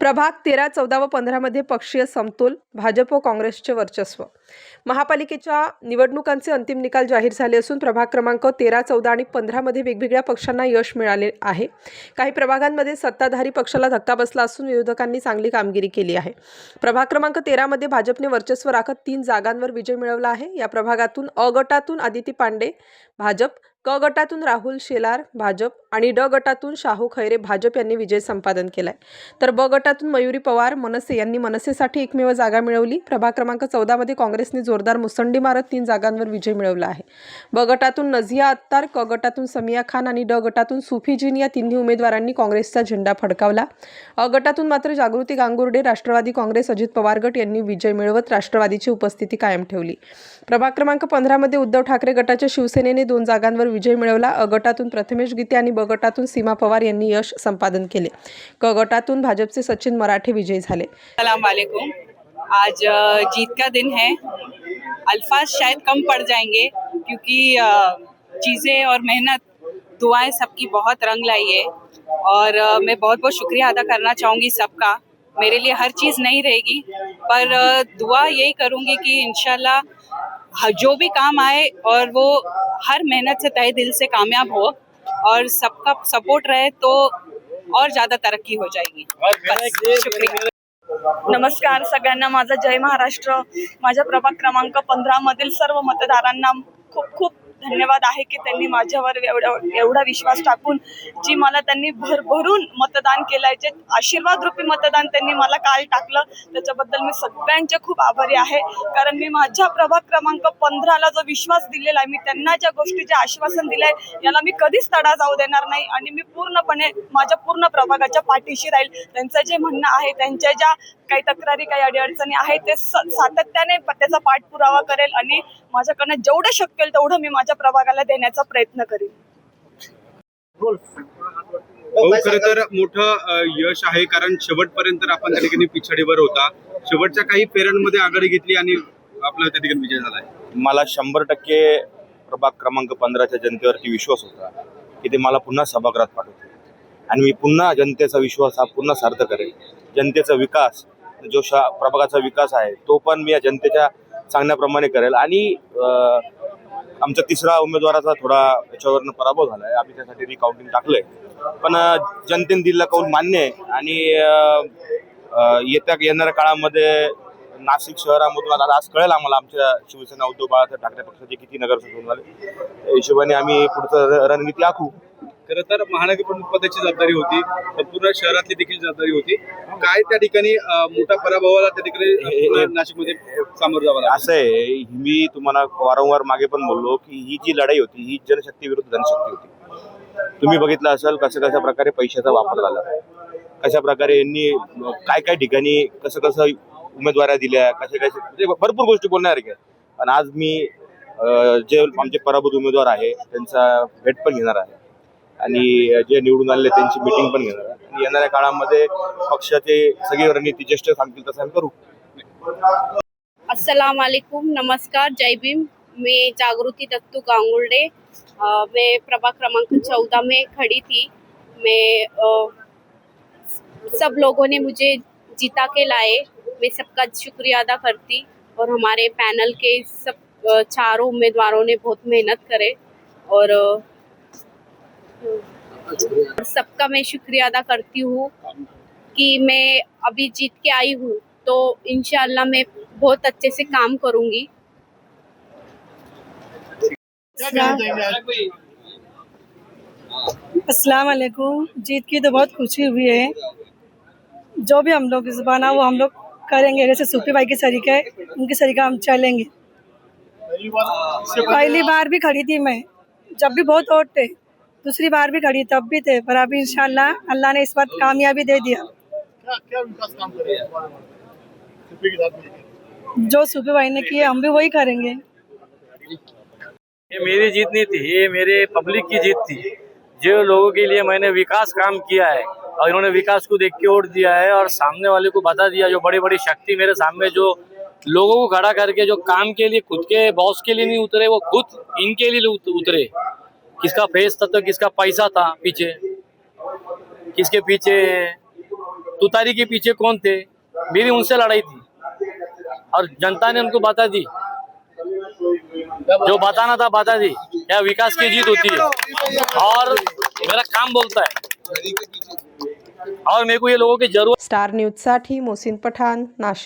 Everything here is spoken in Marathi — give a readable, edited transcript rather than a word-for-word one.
प्रभाग 13, 14 व 15 मध्ये पक्षीय समतोल, भाजप व काँग्रेसचे वर्चस्व. महापालिकेच्या निवडणुकांचे अंतिम निकाल जाहीर झाले असून प्रभाग क्रमांक 13, 14 आणि 15 मध्ये वेगवेगळ्या पक्षांना यश मिळाले आहे. काही प्रभागांमध्ये सत्ताधारी पक्षाला धक्का बसला असून विरोधकांनी चांगली कामगिरी केली आहे. प्रभाग क्रमांक 13 मध्ये भाजपने वर्चस्व राखत 3 जागांवर विजय मिळवला आहे. या प्रभागातून अ गटातून आदिती पांडे भाजप, क गटातून राहुल शेलार भाजप आणि ड गटातून शाहू खैरे भाजप यांनी विजय संपादन केलाय. तर ब गटातून मयुरी पवार मनसे यांनी मनसेसाठी एकमेव जागा मिळवली. प्रभाग क्रमांक 14 मध्ये काँग्रेसने जोरदार मुसंडी मारत 3 जागांवर विजय मिळवला आहे. ब गटातून नझिया अत्तार, क गटातून समिया खान आणि ड गटातून सुफी जीन या तिन्ही उमेदवारांनी काँग्रेसचा झेंडा फडकावला. अ गटातून मात्र जागृती गांगुर्डे, राष्ट्रवादी काँग्रेस, अजित पवार गट यांनी विजय मिळवत राष्ट्रवादीची उपस्थिती कायम ठेवली. प्रभाग क्रमांक 15 मध्ये उद्धव ठाकरे गटाच्या शिवसेनेने 2 जागांवर विजय मिळवला. अ गटातून प्रथमेश गीते आणि ब गटातून सीमा पवार यांनी यश संपादन केले. क गटातून भाजपचे सचिन मराठे विजयी झाले. अस्सलाम वालेकुम। आज जीत का दिन है। अल्फाज शायद कम पड़ जाएंगे क्योंकि चीज़ें और मेहनत, दुआएं सबकी बहुत रंग लाई है और मैं बहुत बहुत शुक्रिया अदा करना चाहूँगी सबका। मेरे लिए हर चीज़ नहीं रहेगी पर दुआ यही करूँगी कि इंशाल्लाह जो भी काम आए और वो हर मेहनत से तहे दिल से कामयाब हो और सबका सपोर्ट रहे तो और ज़्यादा तरक्की हो जाएगी। बस, शुक्रिया। नमस्कार सगळ्यांना, माझा जय महाराष्ट्र। माझ्या प्रभाग क्रमांक 15 मधील सर्व मतदारांना खूप खूप धन्यवाद आहे की त्यांनी माझ्यावर एवढा विश्वास टाकून जी मला त्यांनी भरभरून मतदान केलंय, जे आशीर्वाद रूपी मतदान त्यांनी मला काल टाकलं, त्याच्याबद्दल मी सगळ्यांचे खूप आभारी आहे. कारण मी माझ्या प्रभाग क्रमांक 15ला जो विश्वास दिलेला आहे, मी त्यांना ज्या गोष्टीचे आश्वासन दिलंय याला मी कधीच तडा जाऊ देणार नाही आणि मी पूर्णपणे माझ्या पूर्ण प्रभागाच्या पाठीशी राहील. त्यांचं जे म्हणणं आहे, त्यांच्या ज्या काही तक्रारी, काही अडीअडचणी आहेत ते सातत्याने त्याचा पाठपुरावा करेल आणि माझ्याकडनं जेवढं शक्य होईल तेवढं मी माझ्या प्रभागाला देण्याचा प्रयत्न करेन. खरं तर मोठं यश आहे, कारण शेवटपर्यंत आपण त्या ठिकाणी पिछाडीवर होता. शेवटच्या काही फेऱ्यांमध्ये आघाडी घेतली आणि आपला त्या ठिकाणी विजय झालाय. मला 100% प्रभाग क्रमांक 15च्या जनतेवरती विश्वास होता की ते मला पुन्हा सभागृहात पाठवतील आणि मी पुन्हा जनतेचा विश्वास हा पुन्हा सार्थ करेल. जनतेचा विकास, जो प्रभागाचा विकास आहे तो पण मी या जनतेच्या सांगण्याप्रमाणे करेल. आणि आमचा तिसरा उमेदवाराचा थोडा याच्यावरनं पराभव झाला आहे. आम्ही त्यासाठी रिकाउंटिंग टाकलंय, पण जनतेने दिलेला कौल मान्य आहे. आणि येणाऱ्या काळामध्ये नाशिक शहरामधून आज कळेल आम्हाला आमच्या शिवसेना उद्धव बाळासाहेब ठाकरे पक्षाचे किती नगरसेवक झाले. त्या हिशोबाने आम्ही पुढचं रणनीती आखू. खरं तर महानगरपदाची जबाबदारी होती, पूर्ण शहरातली देखील जबाबदारी होती. काय त्या ठिकाणी मोठा पराभवाला त्या ठिकाणी नाशिकमध्ये सामोरं जावं लागलं? असं आहे, मी तुम्हाला वारंवार मागे पण बोललो की ही जी लढाई होती ही जनशक्ती विरुद्ध धनशक्ती होती. तुम्ही बघितलं असेल कशा प्रकारे पैशाचा वापर झाला, कशा प्रकारे यांनी काय ठिकाणी कसं उमेदवाऱ्या दिल्या, म्हणजे भरपूर गोष्टी बोलण्यासारख्या. पण आज मी जे आमचे पराभूत उमेदवार आहे त्यांचा भेट पण घेणार आहे आणि जे निवडून आलेले त्यांची मीटिंग पण घेणार आहे. आणि येणाऱ्या काळामध्ये पक्षाचे सगळी रणनीती ज्येष्ठ सांगतील तसं आम्ही करू. अस्सलाम वालेकुम, नमस्कार, जय भीम। मैं जागृति दत्तू गांगुर्डे, मैं प्रभाग क्रमांक 14 में खड़ी थी। मैं सब लोगों ने मुझे जीता के लाए, मैं सबका शुक्रिया अदा करती और हमारे पैनल के सब चारों उम्मीदवारों ने बहुत मेहनत करे और सबका मैं शुक्रिया अदा करती हूँ कि मैं अभी जीत के आई हूँ तो इंशाल्लाह मैं बहुत अच्छे से काम करूँगी। अस्सलाम वालेकुम। जीत की तो बहुत खुशी हुई है। जो भी हम लोग इस बना वो हम लोग करेंगे, जैसे सूफी भाई की सरीका है उनकी सरीका हम चलेंगे। पहली बार भी खड़ी थी मैं, जब भी बहुत वोट थे, दूसरी बार भी खड़ी तब भी थे, पर अभी इंशाल्लाह अल्लाह ने इस बार कामयाबी दे दिया। क्या विकास काम करेगा जो सूफी भाई ने किया हम भी वही करेंगे। ये मेरी जीत नहीं थी, ये मेरे पब्लिक की जीत थी। जो लोगों के लिए मैंने विकास काम किया है और इन्होंने विकास को देख के वोट दिया है और सामने वाले को बता दिया, जो बड़ी बड़ी शक्ति मेरे सामने जो लोगों को खड़ा करके जो काम के लिए खुद के बॉस के लिए नहीं उतरे, वो खुद इनके लिए उतरे। किसका फेस था तो किसका पैसा था पीछे, किसके पीछे तुतारी के पीछे कौन थे, मेरी उनसे लड़ाई थी और जनता ने उनको बता दी, जो बताना था बता दी। क्या विकास की जीत होती है और मेरा काम बोलता है और मेरे को ये लोगों की जरूरत। स्टार न्यूजसाठी मोहसिन पठाण, नाशिक।